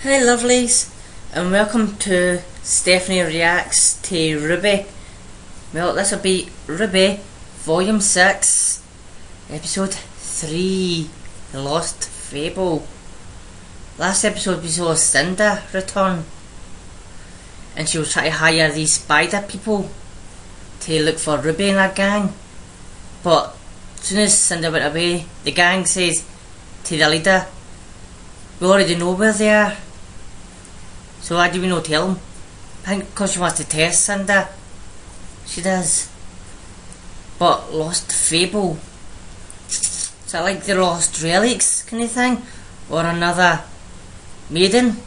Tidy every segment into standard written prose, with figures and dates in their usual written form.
Hey lovelies, and welcome to Stephanie Reacts to RWBY. Well, this will be RWBY Volume 6, Episode 3, The Lost Fable. Last episode we saw Cinda return, and she was trying to hire these spider people to look for RWBY and her gang. But as soon as Cinda went away, the gang says to the leader, "We already know where they are. So why do we not tell them?" I think because she wants to test Cinda. She does. But Lost Fable, is that like the Lost Relics kind of thing? Or another maiden?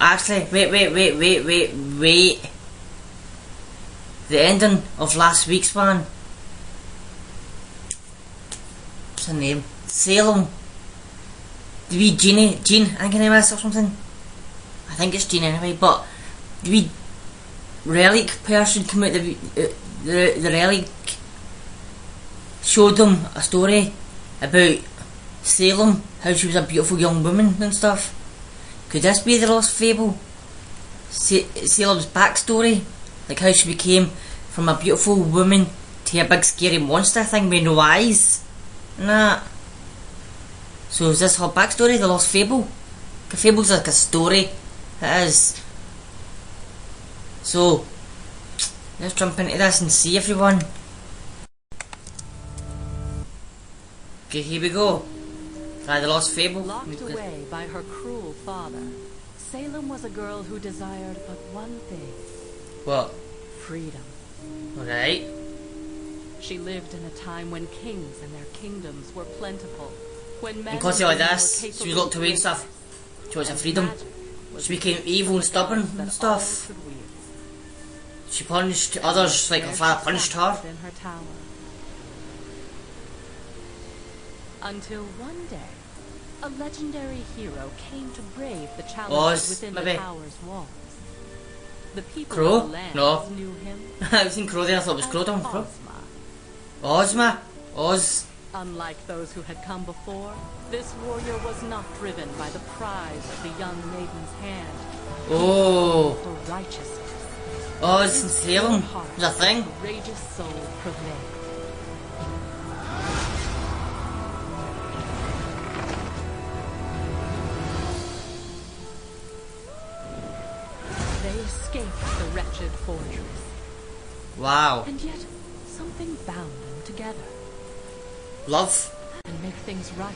Actually, wait. The ending of last week's one. What's her name? Salem. The wee Jean, I think her name is, or something. I think it's Jean anyway, but the wee relic person came out, the relic showed them a story about Salem, how she was a beautiful young woman and stuff. Could this be the Lost Fable? Salem's backstory, like how she became from a beautiful woman to a big scary monster thing with no eyes and that. So is this her backstory, the Lost Fable? The Fable's like a story. It is. So let's jump into this and see everyone. Okay, here we go. Try the Lost Fable. Locked away by her cruel father, Salem was a girl who desired but one thing. What? Freedom. Alright. She lived in a time when kings and their kingdoms were plentiful. When men Because like this, she was locked away and stuff. She wanted freedom. She became evil and stubborn and stuff. She punished others like her father punished her. In her tower. Until one day, a legendary hero came to brave the challenges within the tower's walls. The people of the land knew him. I've seen Crow there, I thought it was Crow. Ozma. Oz. Unlike those who had come before, this warrior was not driven by the prize of the young maiden's hand. Oh. For righteousness. Oz and Salem. There's a thing. Courageous soul prevailed. They escaped the wretched fortress. Wow. And yet, something bound them together. Love. And make things right.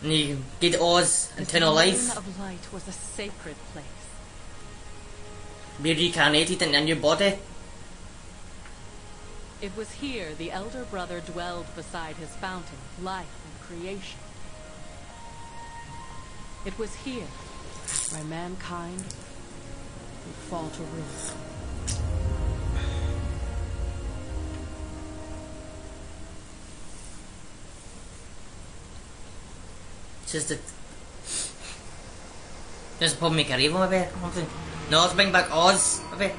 And you get Oz eternal life. The of light was a sacred place. Be reincarnated in a new body. It was here the elder brother dwelled beside his fountain of life and creation. It was here where mankind would fall to ruin. Just probably make her evil maybe or something. No, let's bring back Oz maybe.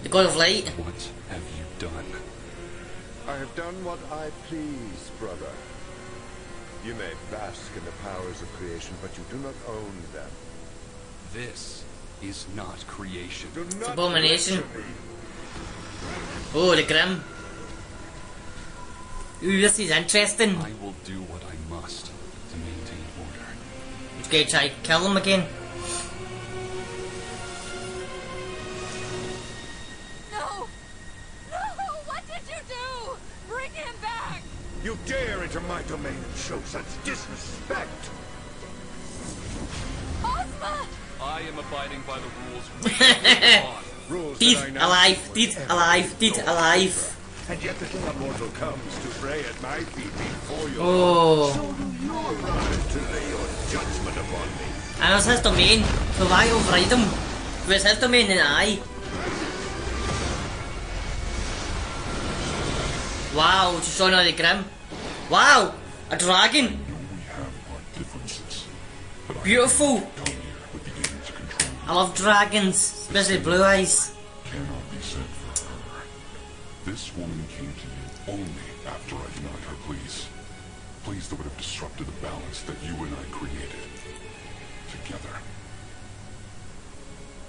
The God of Light. What have you done? I have done what I please, brother. You may bask in the powers of creation, but you do not own them. This is not creation. Do It's not abomination. lecture me. Oh, the Grim. Ooh, this is interesting. I will do what I must to maintain order. Which guy try to kill him again? No! No! What did you do? Bring him back! You dare enter my domain and show such disrespect! Ozma! I am abiding by the rules. Rules Dead that I now alive, dead alive, dead alive. And yet the king of mortal comes to pray at my feet before you. Oh. So do you rise to lay your judgment upon me. And it was his domain, so why override him? It was his domain and I. Wow, just saw another Grim. Wow, a dragon. Beautiful. I love dragons, especially blue eyes. Cannot be said for her. This woman came to you only after I denied her pleas. Please, that would have disrupted the balance that you and I created. Together.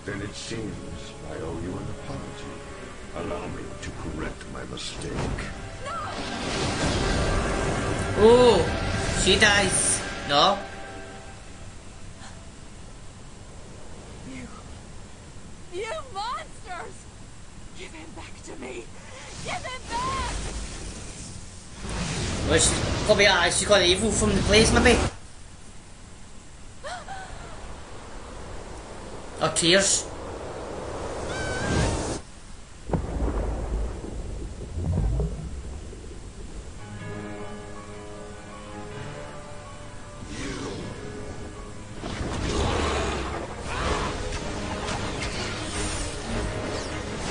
Then it seems I owe you an apology. Allow me to correct my mistake. Oh, she dies. No. You monsters! Give him back to me! Give him back! Well, she got the evil from the place, maybe. Or tears.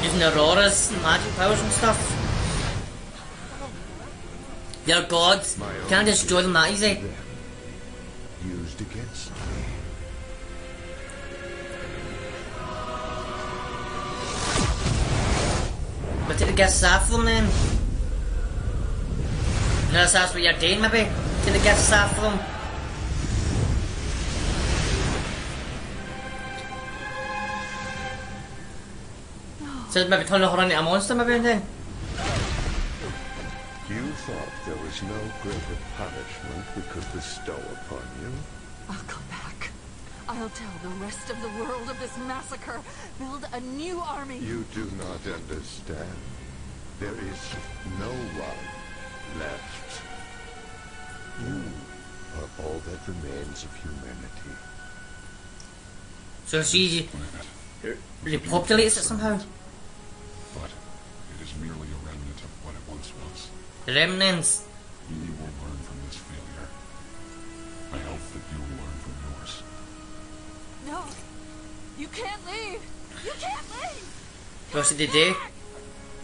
Using auroras and magic powers and stuff. They're gods. Can't destroy them that easy. Used against me. But take the gifts off them then. Unless that's what you're doing, maybe. Take the gifts off them. So maybe turn her into a monster, maybe then. You thought there was no greater punishment we could bestow upon you? I'll go back. I'll tell the rest of the world of this massacre. Build a new army. You do not understand. There is no one left. You are all that remains of humanity. So she repopulates it somehow. But it is merely a remnant of what it once was. The remnants. We will learn from this failure. I hope that you will learn from yours. No. You can't leave. You can't leave. What did they do?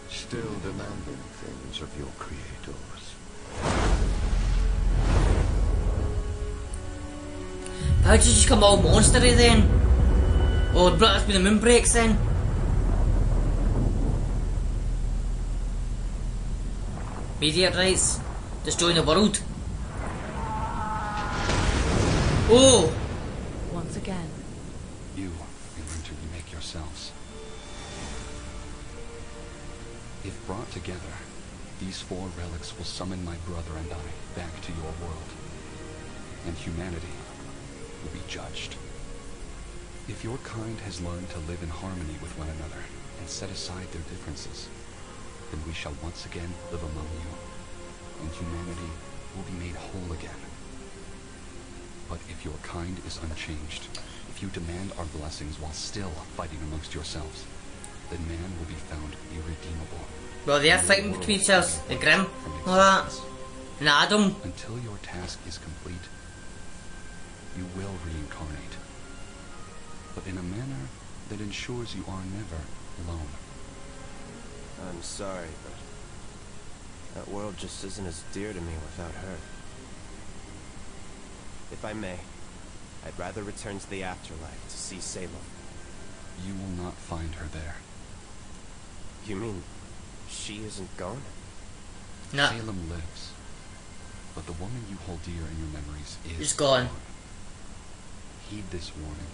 Still demanding things of your creators. How did you just come all monstery then? Oh, that's when the moon breaks then. Meteorites destroying the world. Oh! Once again, You learn to remake yourselves. If brought together, these 4 relics will summon my brother and I back to your world. And humanity will be judged. If your kind has learned to live in harmony with one another and set aside their differences, then we shall once again live among you, and humanity will be made whole again. But if your kind is unchanged, if you demand our blessings while still fighting amongst yourselves, then man will be found irredeemable. Well, they are fighting between themselves. The Grim, all that. And Adam. Until your task is complete, you will reincarnate, but in a manner that ensures you are never alone. I'm sorry, but that world just isn't as dear to me without her. If I may, I'd rather return to the afterlife to see Salem. You will not find her there. You mean she isn't gone? No. Salem lives, but the woman you hold dear in your memories is Is gone. Heed this warning.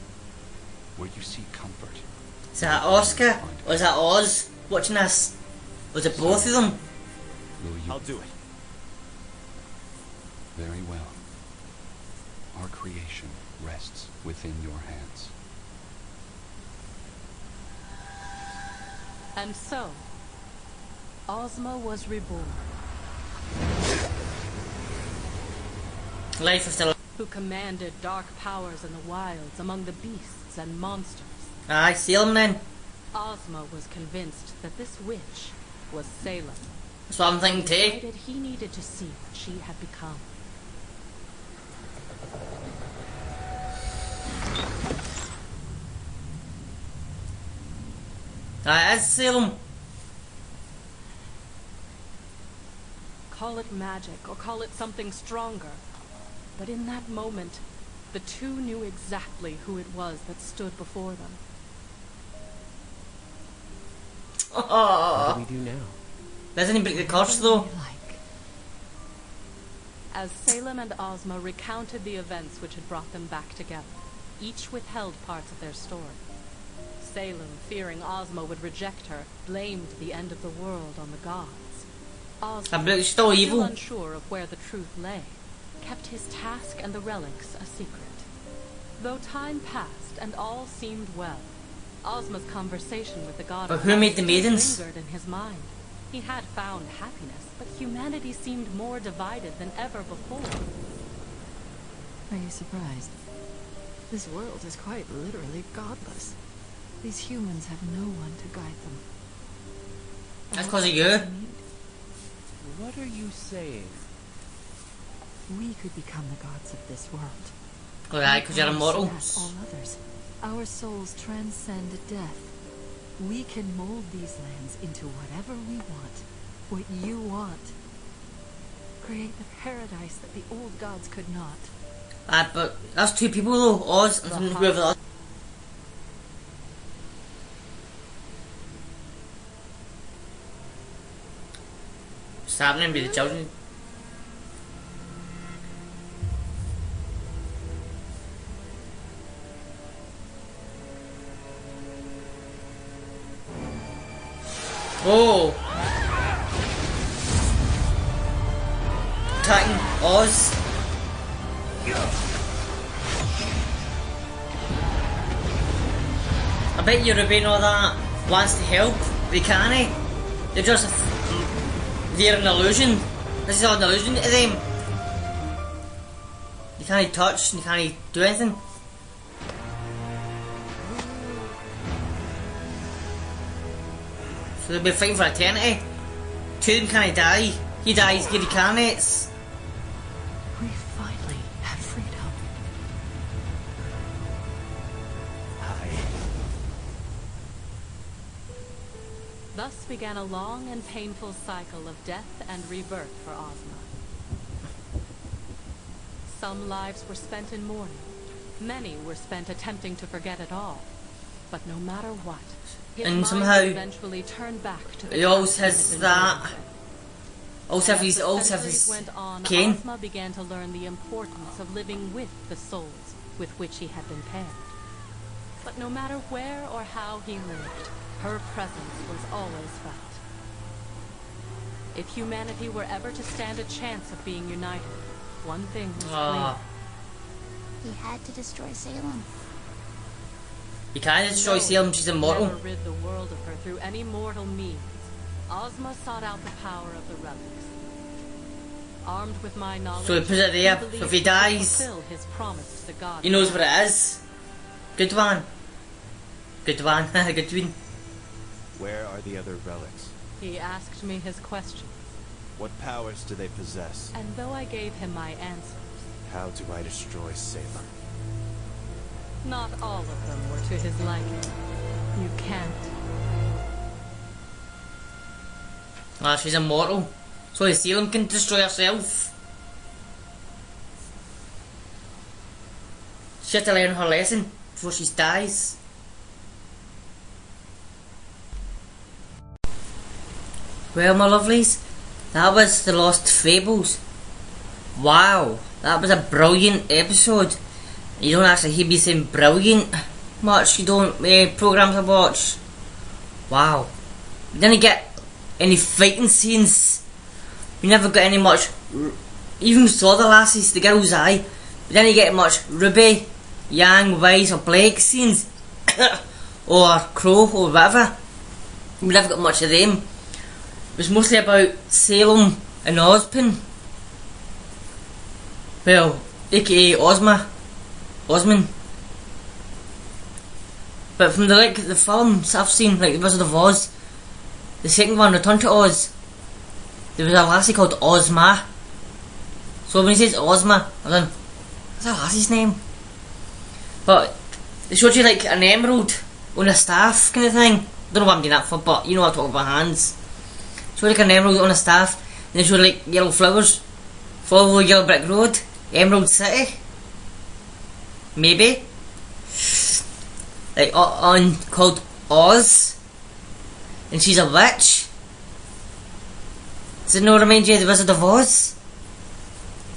Where you seek comfort. Is that Oscar? Or is that Oz watching this? Was it both of them? Will you? I'll do it. Very well. Our creation rests within your hands. and so, Ozma was reborn. Life is still. Who commanded dark powers in the wilds among the beasts and monsters. Aye, seal him then. Ozma was convinced that this witch was Salem. That's what I'm thinking too. Decided he needed to see what she had become. Aye, it's Salem. Call it magic or call it something stronger. But in that moment, the two knew exactly who it was that stood before them. What do we do now? Doesn't he break the curse though? as Salem and Ozma recounted the events which had brought them back together. Each withheld parts of their story. Salem, fearing Ozma would reject her, blamed the end of the world on the gods. Ozma, still evil. unsure of where the truth lay, kept his task and the relics a secret. Though time passed and all seemed well, Ozma's conversation with the god But who made the maidens? lingered in his mind. He had found happiness, but humanity seemed more divided than ever before. Are you surprised? This world is quite literally godless. These humans have no one to guide them. That's because of you. What are you saying? We could become the gods of this world. Alright, because you're immortal. Surpass all others. Our souls transcend death. We can mold these lands into whatever we want. What you want. Create the paradise that the old gods could not. But that's two people though, Oz and whoever else. What's happening with the children? Oh! Attacking Oz. I bet you RWBY and all that wants to help. They can't. They're just they're an illusion. This is all an illusion to them. You can't touch and you can't do anything. So they'll be fighting for eternity. Two of them can't die. He dies, give you carnates. We finally have freedom. Thus began a long and painful cycle of death and rebirth for Ozma. Some lives were spent in mourning. Many were spent attempting to forget it all. But no matter what, his And mind somehow eventually turned back to the he always task has had been that. given. Also have As his the also have centuries his went on, cane. Ozma began to learn the importance of living with the souls with which he had been paired. But no matter where or how he lived, her presence was always felt. If humanity were ever to stand a chance of being united, one thing was clear. He had to destroy Salem. You can't destroy Salem, she's immortal. Never rid the world of her through any mortal means. Ozma sought out the power of the relics. Armed with my knowledge, So he puts it there, believed so if he could dies, fulfill his promise to the god. he knows what it is. Good one. Good one. Good one. Where are the other relics? He asked me his questions, What powers do they possess? and though I gave him my answers, How do I destroy Salem? not all of them were to his liking. You can't. Ah, she's immortal. So the Salem can destroy herself. She has to learn her lesson before she dies. Well, my lovelies, that was The Lost Fables. Wow, that was a brilliant episode. You don't actually hear me saying brilliant much, you don't, programs I watch. Wow. We didn't get any fighting scenes. We never got any much, even saw the lassies, the girls' eye. We didn't get much RWBY, Yang, Wise or Blake scenes. Or Crow or whatever. We never got much of them. It was mostly about Salem and Ozpin. Well, aka Osman. But from the films I've seen, like The Wizard of Oz, the second one, Return to Oz, there was a lassie called Ozma. So when he says Ozma, I was like, what's that lassie's name? But they showed you like an emerald on a staff kind of thing. I don't know what I'm doing that for, but you know what I'm talking about, hands. Showed like an emerald on a staff, and they showed like yellow flowers. Follow Yellow Brick Road, Emerald City. Maybe. Like on called Oz. And she's a witch. Does it not remind you of The Wizard of Oz?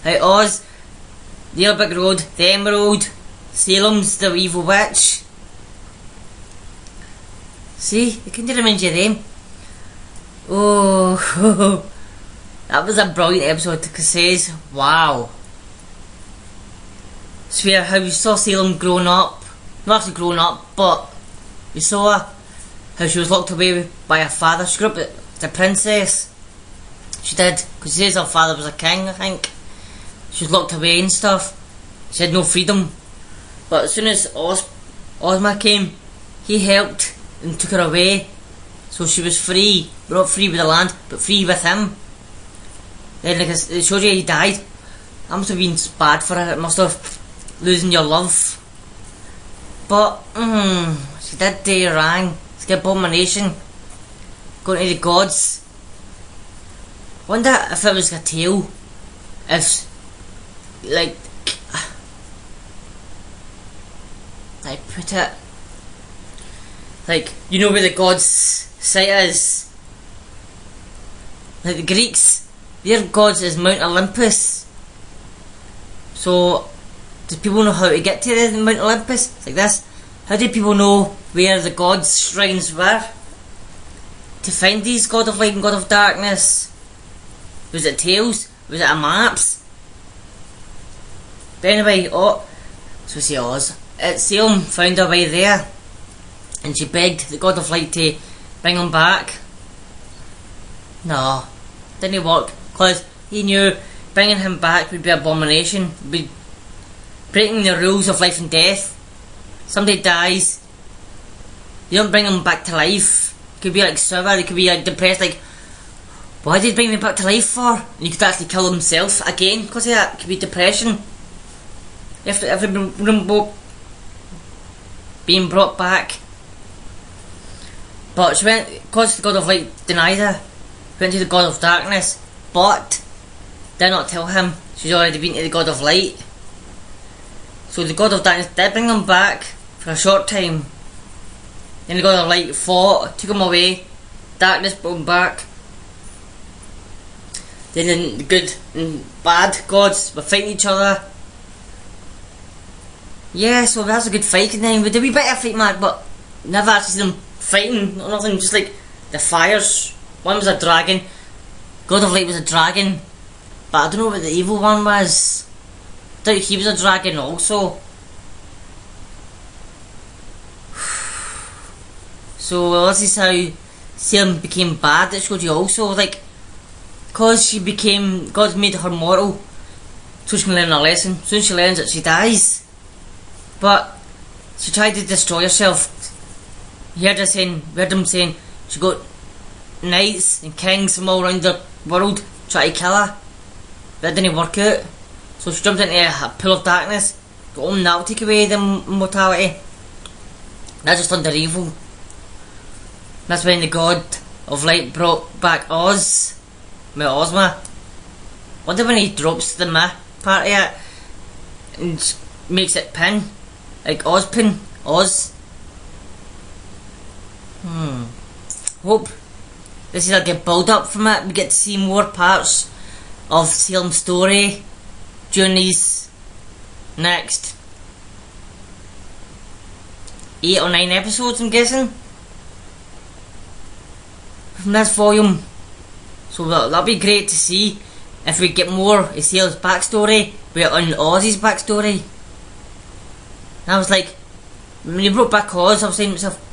Hey Oz, the Big Road, the Emerald, Salem's the evil witch. See, I can remind you of them. Oh, that was a brilliant episode because it says, wow. Swear how we saw Salem growing up, not actually growing up, but we saw her, how she was locked away by her father. She grew up as a princess. She did, because she says her father was a king, I think. She was locked away and stuff. She had no freedom. But as soon as Ozma came, he helped and took her away. So she was free. Not free with the land, but free with him. Then like it shows you he died. That must have been bad for her. It must have losing your love. But she did do wrong. It's an abomination. Going to the gods. Wonder if it was a tale. If like I put it, like, you know where the gods' site is? Like the Greeks, their gods is Mount Olympus. So, do people know how to get to the Mount Olympus? It's like this. How do people know where the gods' shrines were? To find these God of Light and God of Darkness? Was it tales? Was it a maps? But anyway, so we see Oz. Salem found her way there, and she begged the God of Light to bring him back. No, didn't work, because he knew bringing him back would be an abomination, would be breaking the rules of life and death. Somebody dies, you don't bring him back to life. It could be like sour, it could be like depressed, like, why did he bring me back to life for? And you could actually kill himself again because of that. It could be depression. If remember being brought back. But she went, because the God of Light denied her, went to the God of Darkness, but did not tell him she's already been to the God of Light. So the God of Darkness did bring him back for a short time. Then the God of Light fought, took him away, Darkness brought him back. Then the good and bad gods were fighting each other. Yeah, so that's a good fight. And then we did a wee bit of fight, man, but never actually seen them fighting or nothing, just like the fires. One was a dragon, God of Light was a dragon, but I don't know what the evil one was. I thought he was a dragon also. So this is how Salem became bad. It showed you also, like, because she became, God made her mortal, so she can learn a lesson. Soon she learns it, she dies. But she tried to destroy herself. You heard him saying she got knights and kings from all around the world trying to kill her. That didn't work out. So she jumped into a pool of darkness. Got on, that'll take away the mortality. That just turned her evil. That's when the God of Light brought back Oz. With Ozma. Wonder when he drops the meh part of it and makes it pin. Like Ozpin. Oz. Hope this is like a build up from it. We get to see more parts of Salem's story during these next 8 or 9 episodes, I'm guessing, from this volume. So that'll be great to see if we get more of Salem's backstory on Oz's backstory. And I was like, when you brought back Oz, I was saying to myself,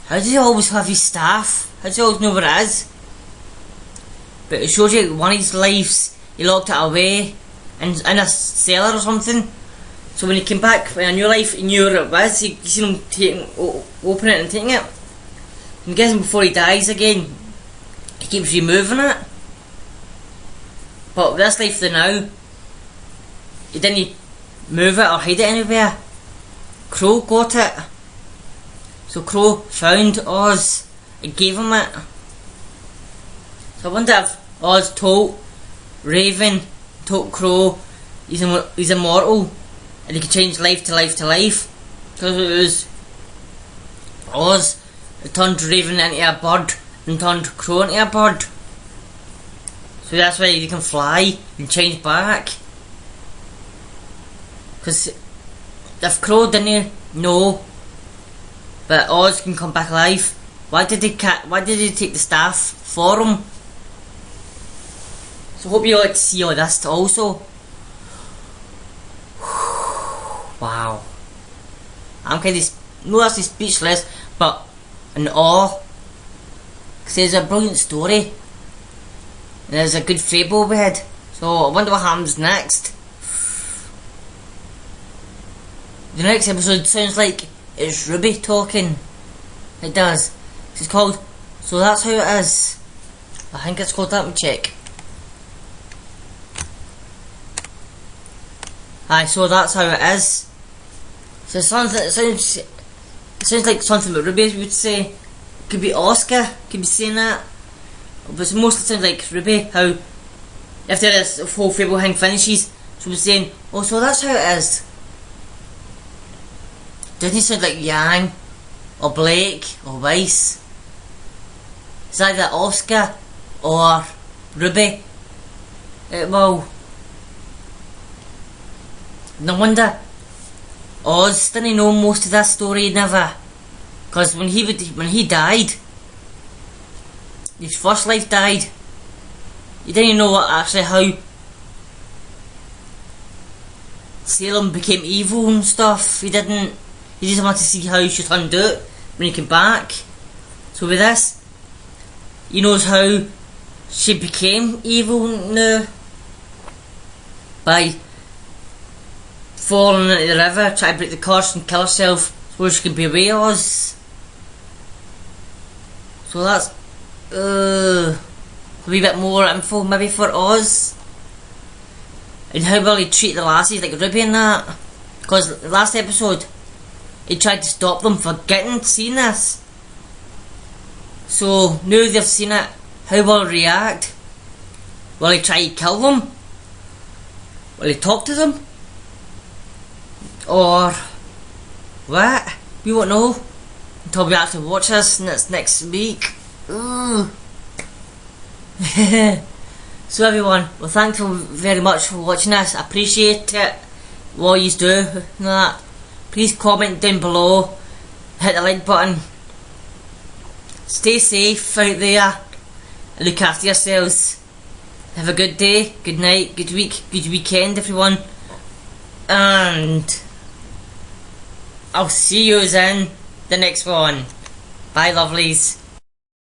how does he always have his staff? How does he always know where it is? But it shows you one of his lives, he locked it away in a cellar or something. So when he came back in a new life, he knew where it was. He seen him open it and taking it. I'm guessing before he dies again, he keeps removing it. But with this life for now, he didn't move it or hide it anywhere. Crow got it. So Crow found Oz and gave him it. So I wonder if Oz told Raven, told Crow, he's immortal and he can change life to life to life. Because it was Oz that turned Raven into a bird and turned Crow into a bird. So that's why he can fly and change back. Because if Crow didn't know but Oz can come back alive, why did he take the staff for him? So hope you like to see all this also. Wow. I'm kind of not actually speechless, but in awe. Because it's a brilliant story. And there's a good Fable we had. So I wonder what happens next. The next episode sounds like it's Ruby talking. It does. It's called So That's How It Is. I think it's called that. Let me check. Aye, so that's how it is. So it sounds like something that Ruby would say. Could be Oscar, could be saying that. But it mostly sounds like Ruby, how after this whole Fable thing finishes, she was saying, oh, so that's how it is. Doesn't it sound like Yang, or Blake, or Weiss? It's either Oscar or Ruby. Well, no wonder Oz didn't know most of that story, never. Because when he died, his first life died, he didn't know actually how Salem became evil and stuff. He just wanted to see how she turned out when he came back. So with this, he knows how she became evil now by falling into the river, trying to break the curse and kill herself so she can be away Oz. So that's a wee bit more info maybe for Oz. And how will he treat the lassies like Ruby and that? Because the last episode he tried to stop them from seeing this. So now they've seen it, how will he react? Will he try to kill them? Will he talk to them? Or what? We won't know until we actually watch this, and it's next week. So everyone, well, thank you very much for watching this. I appreciate it, what you do and that. Please comment down below, hit the like button. Stay safe out there and look after yourselves. Have a good day, good night, good week, good weekend everyone, and I'll see you in the next one. Bye lovelies.